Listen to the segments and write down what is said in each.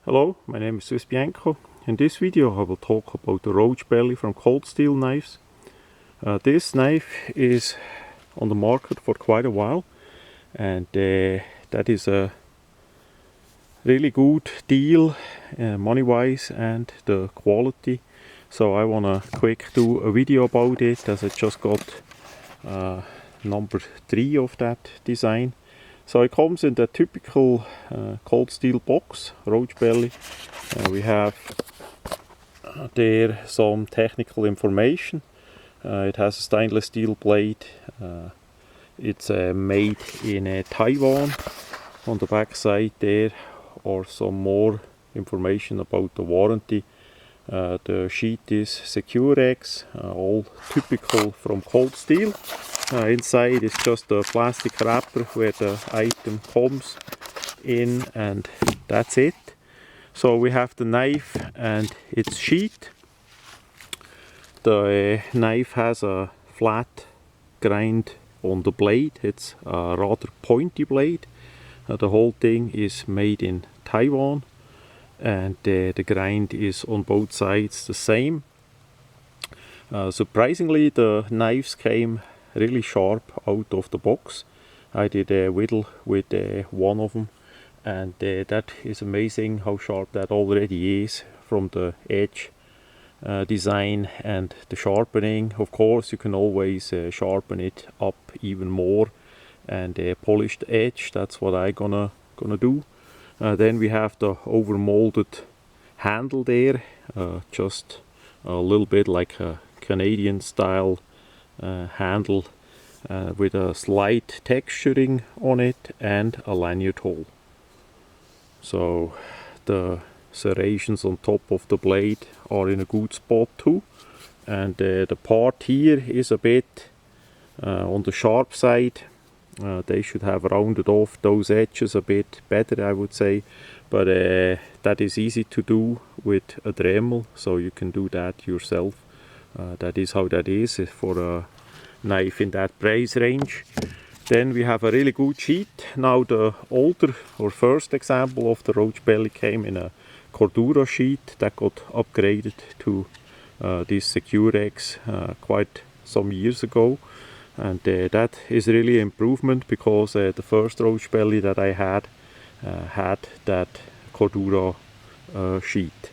Hello, my name is Swiss Bianco. In this video I will talk about the roach belly from cold steel knives. This knife is on the market for quite a while, and that is a really good deal money wise and the quality. So I wanna quick do a video about it, as I just got number 3 of that design. So it comes in the typical cold steel box, roach belly. We have there some technical information. It has a stainless steel blade. It's made in Taiwan. On the back side there are some more information about the warranty. The sheet is Securex, all typical from cold steel. Inside is just a plastic wrapper where the item comes in, and that's it. So we have the knife and its sheet. The knife has a flat grind on the blade. It's a rather pointy blade. The whole thing is made in Taiwan, and the grind is on both sides the same. Surprisingly, the knives came really sharp out of the box. I did a whittle with one of them, and that is amazing how sharp that already is from the edge design and the sharpening. Of course, you can always sharpen it up even more and polish the edge. That's what I gonna do. Then we have the overmolded handle there, just a little bit like a Canadian style handle with a slight texturing on it and a lanyard hole. So the serrations on top of the blade are in a good spot too, and the part here is a bit on the sharp side. They should have rounded off those edges a bit better, I would say, but that is easy to do with a Dremel, so you can do that yourself. That is how that is for a knife in that price range. Then we have a really good sheet. Now the older or first example of the roach belly came in a Cordura sheet that got upgraded to this Securex quite some years ago, and that is really an improvement, because the first roach belly that I had that Cordura sheet.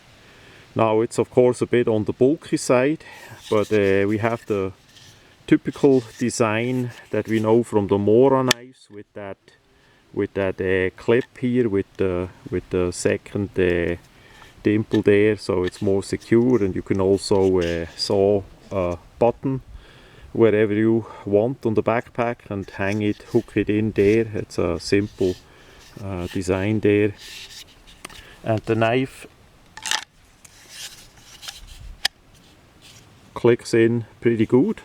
Now it's of course a bit on the bulky side, but we have the typical design that we know from the Mora knives with that clip here with the second dimple there, so it's more secure, and you can also saw a button wherever you want on the backpack and hang it, hook it in there. It's a simple design there, and the knife clicks in pretty good.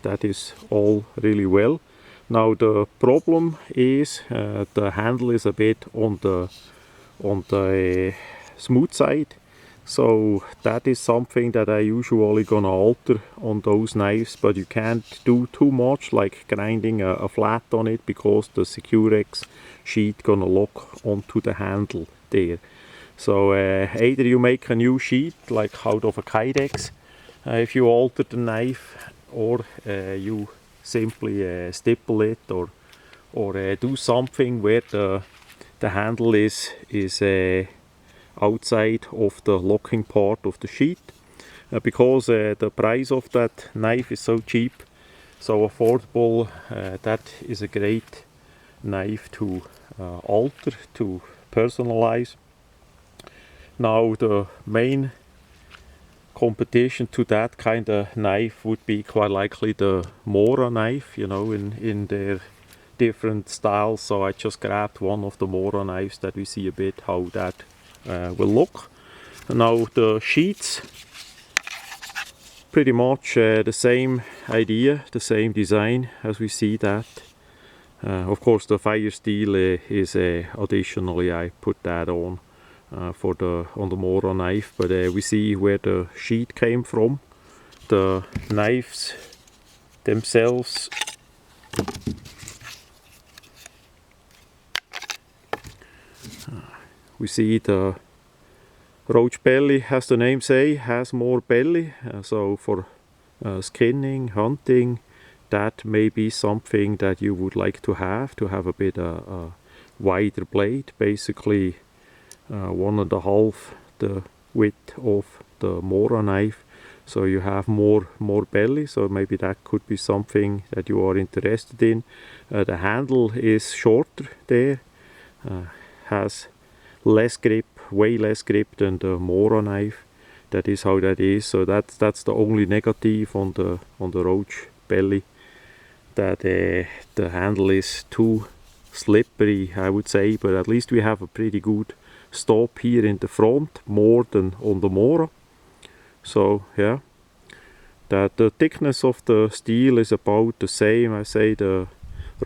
That is all really well. Now the problem is the handle is a bit on the smooth side, so that is something that I usually gonna alter on those knives, but you can't do too much like grinding a flat on it, because the Securex sheet gonna lock onto the handle there. So either you make a new sheet like out of a Kydex if you alter the knife, or you simply stipple it, or do something where the handle is outside of the locking part of the sheet, because the price of that knife is so cheap, so affordable. That is a great knife to alter, to personalize. Now the main competition to that kind of knife would be quite likely the Mora knife, you know, in their different styles. So I just grabbed one of the Mora knives that we see a bit how that will look. Now the sheets, pretty much the same idea, the same design as we see that. Of course the fire steel is additionally, I put that on on the Mora knife, but we see where the sheet came from. The knives themselves we see the roach belly, as the name say, has more belly, so for skinning, hunting, that may be something that you would like to have a bit a wider blade, basically 1.5 the width of the mora knife, so you have more belly, so maybe that could be something that you are interested in. The handle is shorter there, has less grip, way less grip than the mora knife. That is how that is. So that's the only negative on the roach belly, that the handle is too slippery, I would say. But at least we have a pretty good stop here in the front, more than on the mora. So yeah, that the thickness of the steel is about the same. I say the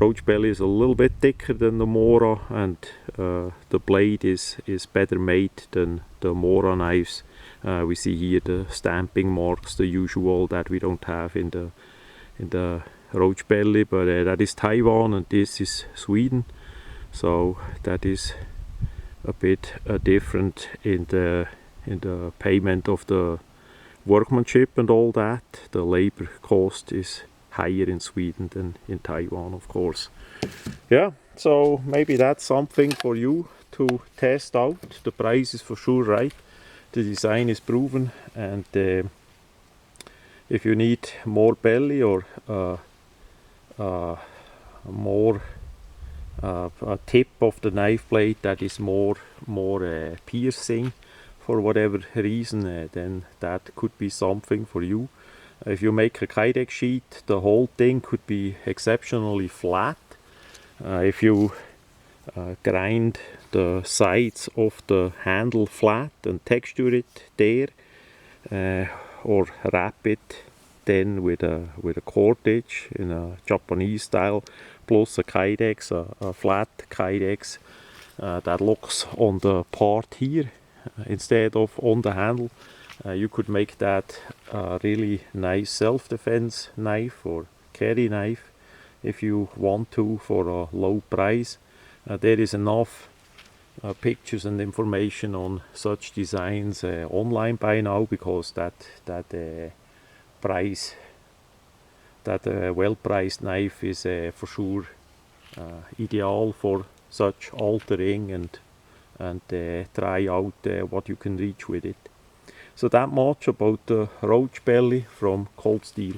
roach belly is a little bit thicker than the mora, and the blade is better made than the mora knives. We see here the stamping marks, the usual that we don't have in the roach belly, but that is Taiwan and this is Sweden, so that is a bit different in the payment of the workmanship and all that. The labor cost is higher in Sweden than in Taiwan, of course. Yeah, so maybe that's something for you to test out. The price is for sure right, the design is proven, and if you need more belly or more a tip of the knife blade that is more piercing for whatever reason, then that could be something for you. If you make a kydex sheet, the whole thing could be exceptionally flat. If you grind the sides of the handle flat and texture it there, or wrap it then with a cordage in a Japanese style, plus a kydex, a flat kydex that looks on the part here instead of on the handle. You could make that a really nice self-defense knife or carry knife if you want to, for a low price. There is enough pictures and information on such designs online by now, because that price, that well-priced knife is for sure ideal for such altering and try out what you can reach with it. So that much about the roach belly from Cold Steel.